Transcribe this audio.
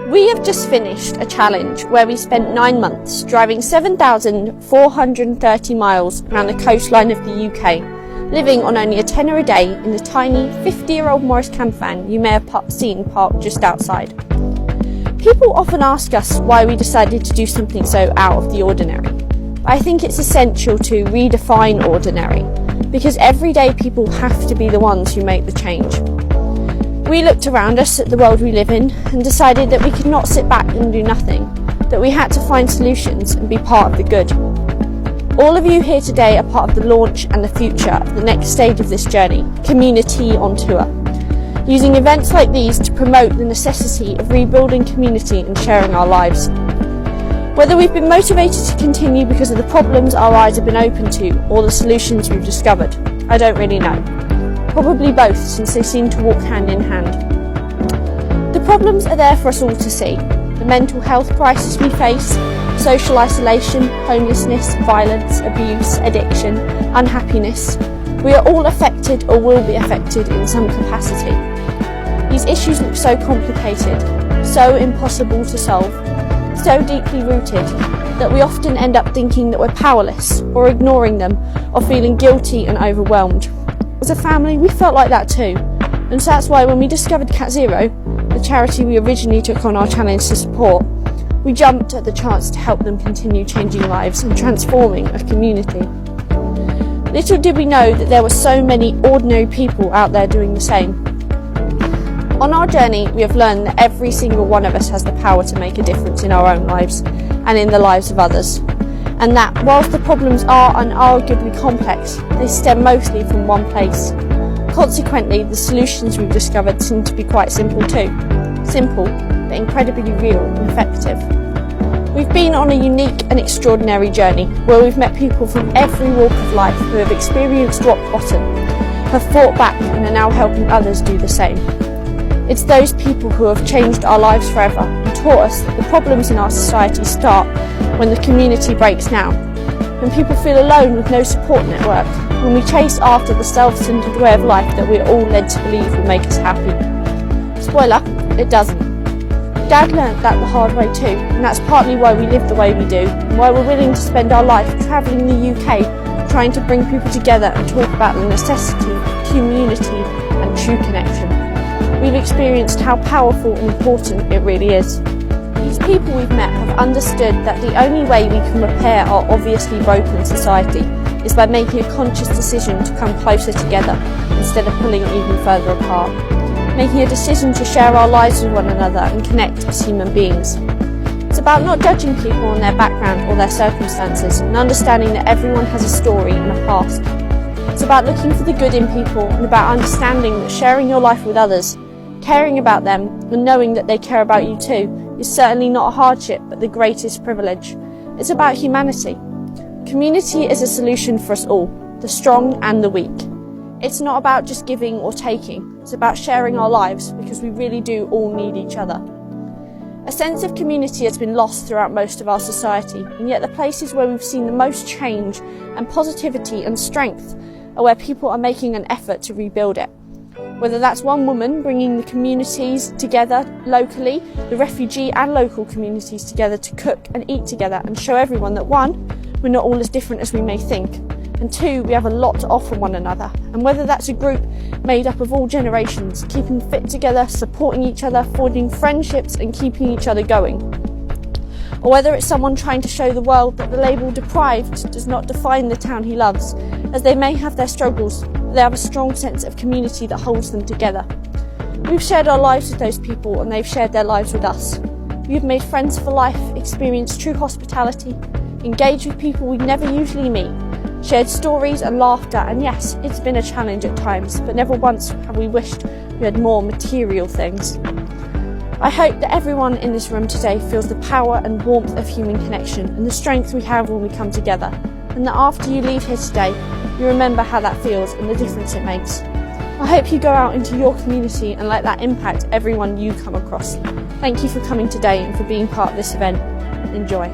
We have just finished a challenge where we spent 9 months driving 7,430 miles around the coastline of the UK, living on only a tenner a day in the tiny 50-year-old Morris camper van you may have seen parked just outside. People often ask us why we decided to do something so out of the ordinary, but I think it's essential to redefine ordinary, because everyday people have to be the ones who make the change. We looked around us at the world we live in and decided that we could not sit back and do nothing, that we had to find solutions and be part of the good. All of you here today are part of the launch and the future of the next stage of this journey, CommuniTea on Tour, using events like these to promote the necessity of rebuilding community and sharing our lives. Whether we've been motivated to continue because of the problems our eyes have been open to or the solutions we've discovered, I don't really know. Probably both, since they seem to walk hand in hand. The problems are there for us all to see. The mental health crisis we face, social isolation, homelessness, violence, abuse, addiction, unhappiness. We are all affected or will be affected in some capacity. These issues look so complicated, so impossible to solve, so deeply rooted, that we often end up thinking that we're powerless, or ignoring them, or feeling guilty and overwhelmed. As a family, we felt like that too, and so that's why when we discovered Cat Zero, the charity we originally took on our challenge to support, we jumped at the chance to help them continue changing lives and transforming a community. Little did we know that there were so many ordinary people out there doing the same. On our journey, we have learned that every single one of us has the power to make a difference in our own lives and in the lives of others. And that, whilst the problems are unarguably complex, they stem mostly from one place. Consequently, the solutions we've discovered seem to be quite simple too. Simple, but incredibly real and effective. We've been on a unique and extraordinary journey where we've met people from every walk of life who have experienced rock bottom, have fought back and are now helping others do the same. It's those people who have changed our lives forever and taught us that the problems in our society start when the community breaks down, when people feel alone with no support network, when we chase after the self-centered way of life that we're all led to believe will make us happy. Spoiler, it doesn't. Dad learnt that the hard way too, and that's partly why we live the way we do, and why we're willing to spend our life travelling the UK, trying to bring people together and talk about the necessity of community and true connection. We've experienced how powerful and important it really is. These people we've met have understood that the only way we can repair our obviously broken society is by making a conscious decision to come closer together instead of pulling even further apart. Making a decision to share our lives with one another and connect as human beings. It's about not judging people on their background or their circumstances and understanding that everyone has a story and a past. It's about looking for the good in people and about understanding that sharing your life with others, caring about them and knowing that they care about you too, is certainly not a hardship but the greatest privilege. It's about humanity. CommuniTea is a solution for us all, the strong and the weak. It's not about just giving or taking, it's about sharing our lives because we really do all need each other. A sense of community has been lost throughout most of our society, and yet the places where we've seen the most change and positivity and strength are where people are making an effort to rebuild it. Whether that's one woman bringing the communities together locally, the refugee and local communities together to cook and eat together and show everyone that one, we're not all as different as we may think, and two, we have a lot to offer one another, and whether that's a group made up of all generations, keeping fit together, supporting each other, forging friendships and keeping each other going. Or whether it's someone trying to show the world that the label deprived does not define the town he loves, as they may have their struggles, but they have a strong sense of community that holds them together. We've shared our lives with those people and they've shared their lives with us. We've made friends for life, experienced true hospitality, engaged with people we never usually meet, shared stories and laughter, and yes, it's been a challenge at times, but never once have we wished we had more material things. I hope that everyone in this room today feels the power and warmth of human connection and the strength we have when we come together, and that after you leave here today, you remember how that feels and the difference it makes. I hope you go out into your community and let that impact everyone you come across. Thank you for coming today and for being part of this event. Enjoy.